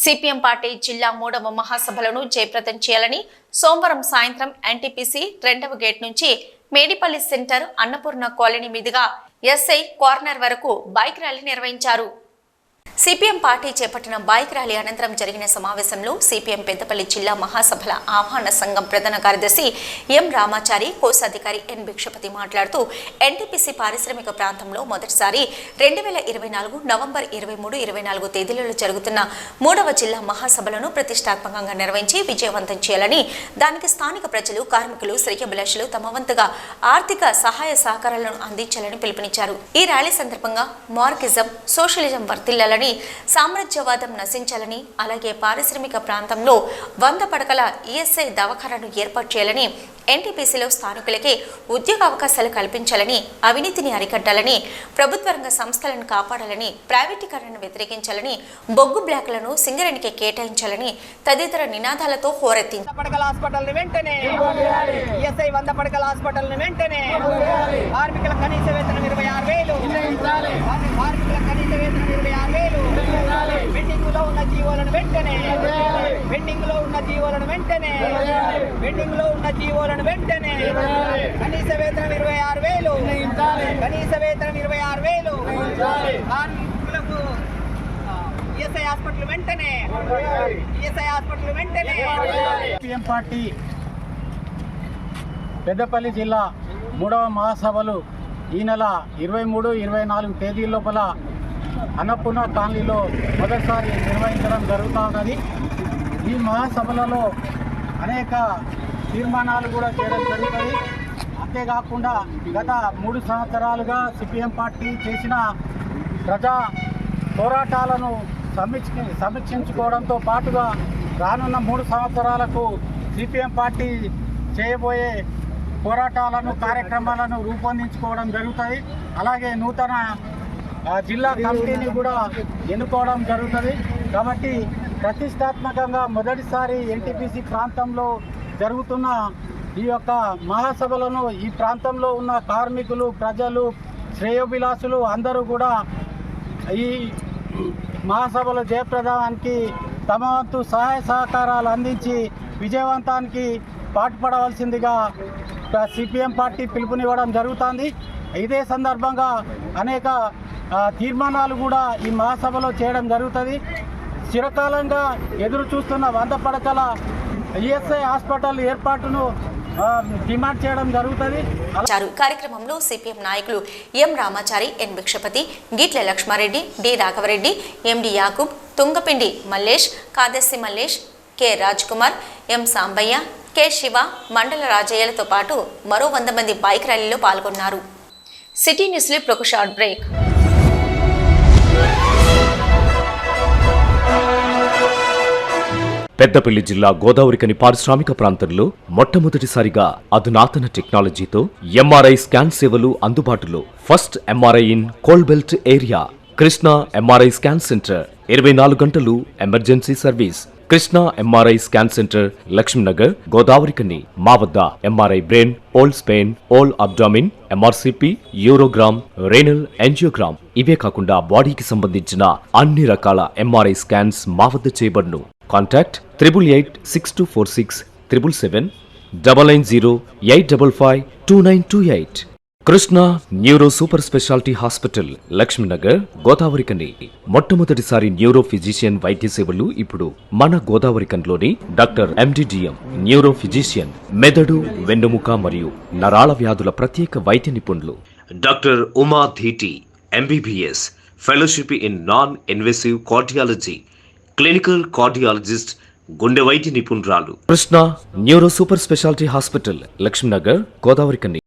CPM party జిల్లా 3వ మహాసభలను జయప్రదం చేయాలని సోమవారం సాయంత్రం ఎన్టీపీసీ 2వ గేట్ నుంచి మేడిపల్లి సెంటర్ అన్నపూర్ణ కాలనీ మీదుగా ఎస్ఐ కార్నర్ వరకు బైక్ ర్యాలీ నిర్వహించారు. సిపిఎం పార్టీ చేపట్టిన బైక్ ర్యాలీ అనంతరం జరిగిన సమావేశంలో సిపిఎం పెద్దపల్లి జిల్లా మహాసభల ఆహ్వాన సంఘం ప్రధాన కార్యదర్శి ఎం రామాచారి, కోశాధికారి ఎన్ భిక్షపతి మాట్లాడుతూ ఎన్టీపీసీ పారిశ్రామిక ప్రాంతంలో మొదటిసారి 2024 నవంబర్ 23, 24 తేదీలలో జరుగుతున్న 3వ జిల్లా మహాసభలను ప్రతిష్టాత్మకంగా నిర్వహించి విజయవంతం చేయాలని, దానికి స్థానిక ప్రజలు, కార్మికులు, శ్రేయోభిలాషులు తమ వంతుగా ఆర్థిక సహాయ సహకారాలను అందించాలని పిలుపునిచ్చారు. ఈ ర్యాలీ సందర్భంగా మార్కిజం, సోషలిజం వర్తిల్లాలని, సామ్రాజ్యవాదం నశించాలని, అలాగే పారిశ్రామిక ప్రాంతంలో 100 పడకల ఈఎస్ఐ దవాఖానాను ఏర్పాటు చేయాలని, ఎన్టీపీసీలో స్థానికులకి ఉద్యోగ అవకాశాలు కల్పించాలని, అవినీతిని అరికట్టాలని, ప్రభుత్వ రంగ సంస్థలను కాపాడాలని, ప్రైవేటీకరణను వ్యతిరేకించాలని, బొగ్గు బ్లాక్లను సింగరేణికి కేటాయించాలని తదితర నినాదాలతో హోరెత్తించారు. పెండింగ్లో ఉన్న జీవోలను వెంటనే కనీస వేతనం 26,000 కార్మికులకు ఈఎస్ఐ హాస్పిటల్ వెంటనే సిపిఎం పార్టీ పెద్దపల్లి జిల్లా 3వ మహాసభలు ఈ నెల 23, 24 తేదీ లోపల అన్నపూర్ణ కాలనీలో మొదటిసారి నిర్వహించడం జరుగుతున్నది. ఈ మహాసభలలో అనేక తీర్మానాలు కూడా చేయడం జరుగుతుంది. అంతేకాకుండా గత 3 సంవత్సరాలుగా సిపిఎం పార్టీ చేసిన ప్రజా పోరాటాలను సమీక్షించుకోవడంతో పాటుగా రానున్న 3 సంవత్సరాలకు సిపిఎం పార్టీ చేయబోయే పోరాటాలను, కార్యక్రమాలను రూపొందించుకోవడం జరుగుతుంది. అలాగే నూతన జిల్లా కమిటీని కూడా ఎన్నుకోవడం జరుగుతుంది. కాబట్టి ప్రతిష్టాత్మకంగా మొదటిసారి ఎన్టీపీసీ ప్రాంతంలో జరుగుతున్న ఈ యొక్క మహాసభలను ఈ ప్రాంతంలో ఉన్న కార్మికులు, ప్రజలు, శ్రేయోభిలాషులు అందరూ కూడా ఈ మహాసభలో జయప్రదానికి తమ వంతు సహాయ సహకారాలు అందించి విజయవంతానికి పాటుపడవలసిందిగా సిపిఎం పార్టీ పిలుపునివ్వడం జరుగుతుంది. ఇదే సందర్భంగా అనేక తీర్మానాలు కూడా ఈ మహాసభలో చేయడం జరుగుతుంది. చిరకాలంగా ఎదురు చూస్తున్న 100 పడకల ఈఎస్ఐ హాస్పిటల్ ఏర్పాటును డిమాండ్ చేయడం జరుగుతుంది. కార్యక్రమంలో సిపిఎం నాయకులు ఎం రామాచారి, ఎన్ భిక్షపతి, గిట్ల లక్ష్మారెడ్డి, డి రాఘవరెడ్డి, ఎండి యాకూబ్, తుంగపిండి మల్లేష్, కాదస్సి మల్లేష్, కె రాజ్ కుమార్, ఎం సాంబయ్య, కె శివ, మండల రాజయ్యలతో పాటు మరో 100 మంది బైక్ ర్యాలీలో పాల్గొన్నారు. సిటీ న్యూస్లో ఇప్పుడు ఒక షార్ట్ బ్రేక్. పెద్దపల్లి జిల్లా గోదావరికని పారిశ్రామిక ప్రాంతంలో మొట్టమొదటిసారిగా అధునాతన టెక్నాలజీతో ఎంఆర్ఐ స్కాన్ సేవలు అందుబాటులో. First MRI in coal belt area. Krishna MRI scan centre 24 గంటలు emergency service. Krishna MRI scan centre, Lakshminagar, Godavarikhani. మా వద్ద MRI brain, whole spine, whole abdomen, MRCP, urogram, renal angiogram, ఇవే కాకుండా బాడీకి సంబంధించిన అన్ని రకాల ఎంఆర్ఐ స్కాన్స్ మా వద్ద చేయబడును. Contact 8886246777 99085552928. Krishna neuro super speciality hospital, Lakshminagar, Godavarikhani. మొట్టమొదటిసారి న్యూరో ఫిజిషియన్ వైద్య సేవలు ఇప్పుడు మన గోదావరికన్లోని డాక్టర్ ఎండిడిఎం న్యూరో ఫిజిషియన్, మెదడు, వెన్నుముక మరియు నరాల వ్యాధుల ప్రత్యేక వైద్య నిపుణులు. డాక్టర్ ఉమా ధీటి MBBS, fellowship in non invasive cardiology, clinical cardiologist, గుండె వైద్య నిపుణురాలు. Krishna neuro super speciality hospital, Lakshminagar, Godavarikhani.